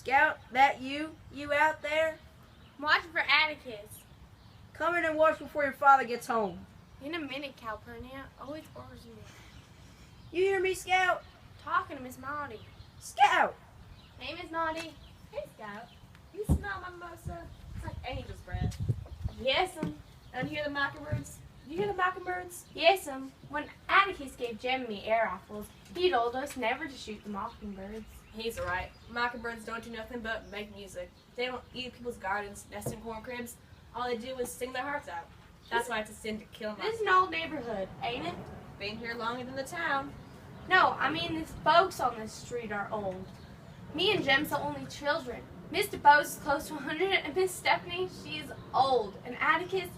Scout, that you? You out there? I'm watching for Atticus. Come in and watch before your father gets home. In a minute, Calpurnia. Always orders me. You hear me, Scout? Talking to Miss Maudie. Scout! Hey, Miss Maudie. Hey, Scout. You smell my mimosa? It's like angel's breath. Yes'm. And you hear the mockingbirds? You hear the mockingbirds? Yes'm. When Atticus gave Jem and me air rifles, he told us never to shoot the mockingbirds. He's right. Mockingbirds don't do nothing but make music. They don't eat people's gardens, nest in corn cribs. All they do is sing their hearts out. That's why it's a sin to kill them. This is an old neighborhood, ain't it? Been here longer than the town. No, I mean the folks on this street are old. Me and Jem's the only children. Mr. Bose is close to 100, and Miss Stephanie, she's old. And Atticus,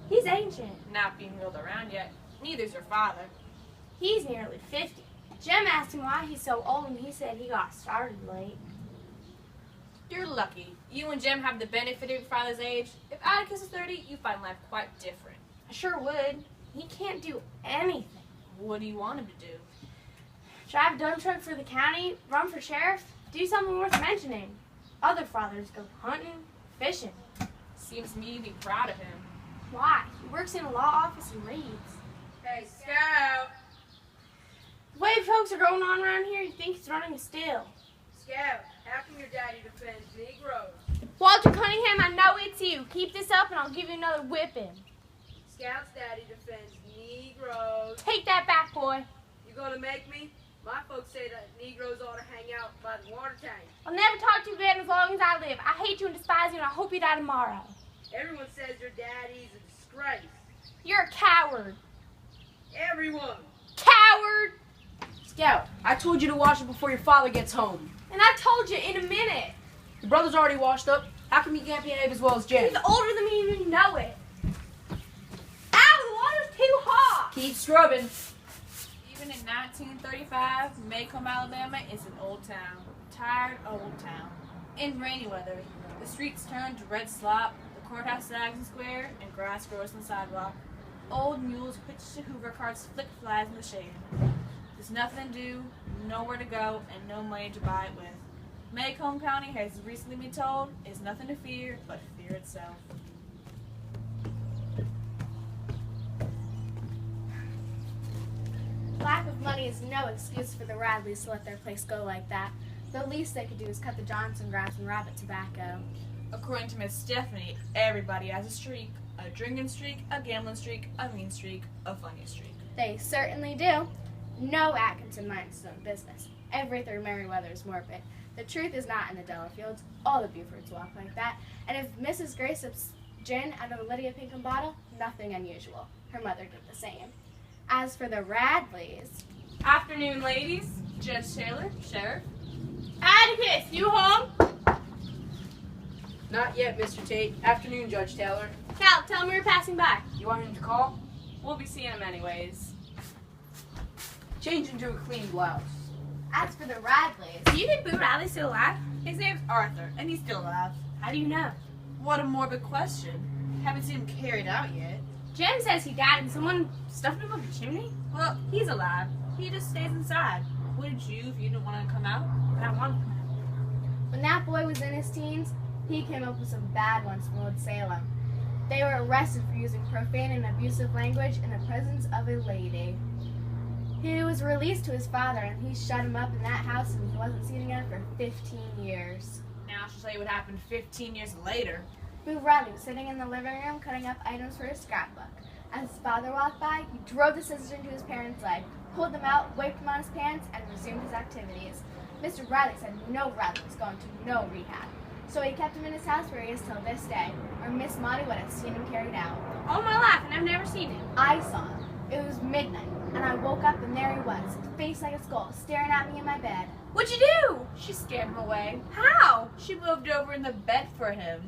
he's ancient. Not being wheeled around yet. Neither's your father. He's nearly 50. Jem asked him why he's so old, and he said he got started late. You're lucky. You and Jem have the benefit of your father's age. If Atticus is 30, you find life quite different. I sure would. He can't do anything. What do you want him to do? Drive a dump truck for the county, run for sheriff, do something worth mentioning. Other fathers go hunting, fishing. Seems to me you'd be proud of him. Why? He works in a law office and reads. Hey, Scout! The way folks are going on around here, you think he's running still. Scout, how can your daddy defend Negroes? Walter Cunningham, I know it's you. Keep this up and I'll give you another whipping. Scout's daddy defends Negroes. Take that back, boy. You gonna make me? My folks say that Negroes ought to hang out by the water tank. I'll never talk to you again as long as I live. I hate you and despise you, and I hope you die tomorrow. Everyone says your daddy's a disgrace. You're a coward. Everyone! Coward! Scout, I told you to wash it before your father gets home. And I told you in a minute. Your brother's already washed up. How come he can't behave as well as Jem? He's older than me and you know it. Ow, the water's too hot. Keep scrubbing. Even in 1935, Maycomb, Alabama is an old town. Tired old town. In rainy weather, the streets turn to red slop, the courthouse sags and square, and grass grows on the sidewalk. Old mules hitched to Hoover carts flick flies in the shade. There's nothing to do, nowhere to go, and no money to buy it with. Maycomb County has recently been told is nothing to fear but fear itself. Lack of money is no excuse for the Radleys to let their place go like that. The least they could do is cut the Johnson grass and rabbit tobacco. According to Miss Stephanie, everybody has a streak. A drinking streak, a gambling streak, a mean streak, a funny streak. They certainly do. No Atkinson minds his own business. Every Merriweather is morbid. The truth is not in the Delafields. All the Bufords walk like that. And if Mrs. Gray sips gin out of a Lydia Pinkham bottle, nothing unusual. Her mother did the same. As for the Radleys... Afternoon, ladies. Judge Taylor, Sheriff. Atticus, you home? Not yet, Mr. Tate. Afternoon, Judge Taylor. Cal, tell him we were passing by. You want him to call? We'll be seeing him anyways. Change into a clean blouse. As for the Radleys... Do you think Boo Radley's still alive? His name's Arthur, and he's still alive. How do you know? What a morbid question. Haven't seen him carried out yet. Jem says he died and someone stuffed him up a chimney. Well, he's alive. He just stays inside. Would you if you didn't want to come out? But I want to come out. When that boy was in his teens, he came up with some bad ones from Old Salem. They were arrested for using profane and abusive language in the presence of a lady. He was released to his father, and he shut him up in that house, and he wasn't seen again for 15 years. Now she'll tell you what happened 15 years later. Boo Radley was sitting in the living room cutting up items for his scrapbook. As his father walked by, he drove the scissors into his parents' leg, pulled them out, wiped them on his pants, and resumed his activities. Mr. Radley said no Radley was going to no rehab. So he kept him in his house where he is till this day, or Miss Maudie would have seen him carried out. All my life, and I've never seen him. I saw him. It was midnight, and I woke up and there he was, face like a skull, staring at me in my bed. What'd you do? She scared him away. How? She moved over in the bed for him.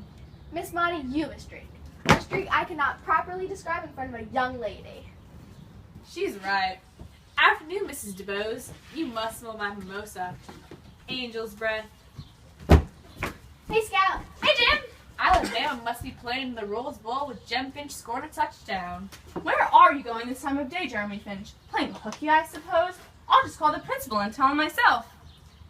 Miss Maudie, you a streak. A streak I cannot properly describe in front of a young lady. She's right. Afternoon, Mrs. DeBose. You must smell my mimosa. Angel's breath. Hey, Scout. Hey, Jim! Alabama must be playing in the Rose Bowl with Jem Finch scoring a touchdown. Where are you going this time of day, Jeremy Finch? Playing hooky, I suppose? I'll just call the principal and tell him myself.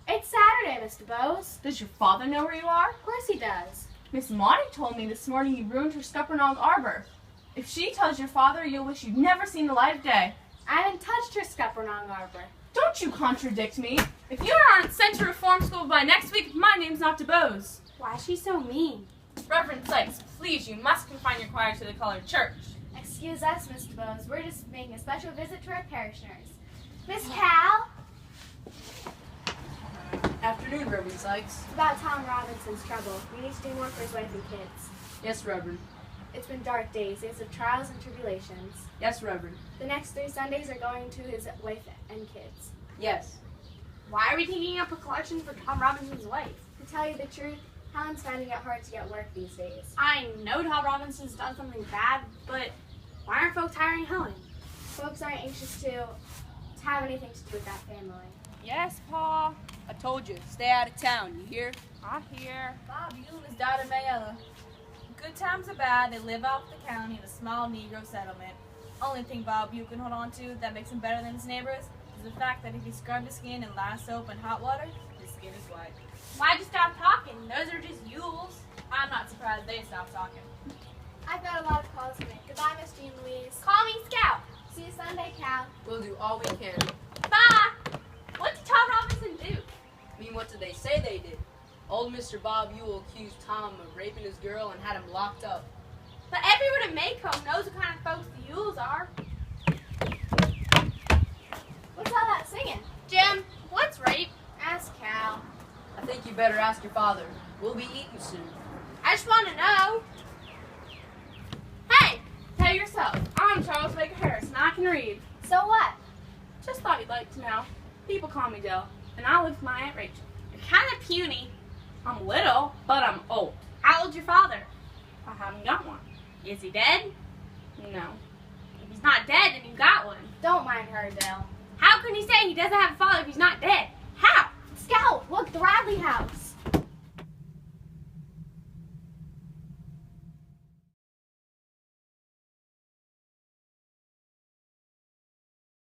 It's Saturday, Mr. Bose. Does your father know where you are? Of course he does. Miss Maudie told me this morning you ruined her Scuppernong arbor. If she tells your father, you'll wish you'd never seen the light of day. I haven't touched her Scuppernong arbor. Don't you contradict me. If you aren't sent to reform school by next week, my name's not DeBose. Why is she so mean? Reverend Sykes, please, you must confine your choir to the colored church. Excuse us, Mr. Bose. We're just making a special visit to our parishioners. Miss Cal? Afternoon, Reverend Sykes. It's about Tom Robinson's trouble. We need to do more for his wife and kids. Yes, Reverend. It's been dark days, days of trials and tribulations. Yes, Reverend. The next 3 Sundays are going to his wife and kids. Yes. Why are we taking up a collection for Tom Robinson's wife? To tell you the truth, Helen's finding it hard to get work these days. I know Tom Robinson's done something bad, but why aren't folks hiring Helen? Folks aren't anxious to have anything to do with that family. Yes, Pa. I told you, stay out of town, you hear? I hear. Bob Ewan is died of Mayella. Good times are bad. They live off the county in a small Negro settlement. Only thing Bob Ewan can hold on to that makes him better than his neighbors is the fact that if he scrubbed his skin in lye soap and hot water, his skin is white. Why'd you stop talking? Those are just yules. I'm not surprised they stopped talking. I've got a lot of calls to make. Goodbye, Miss Jean Louise. Call me Scout. See you Sunday, Cal. We'll do all we can. Bye. What did Tom Robinson do? I mean, what did they say they did? Old Mr. Bob Ewell accused Tom of raping his girl and had him locked up. But everyone in Maycomb knows what kind of folks the yules are. What's all that singing? Jim, what's rape? Ask Cal. I think you better ask your father. We'll be eating soon. I just want to know. Hey, tell yourself. I'm Charles Baker Harris, and I can read. So what? Just thought you'd like to know. People call me Dell, and I live with my Aunt Rachel. You're kind of puny. I'm little, but I'm old. How old's your father? I haven't got one. Is he dead? No. If he's not dead, then you got one. Don't mind her, Dale. How can he say he doesn't have a father if he's not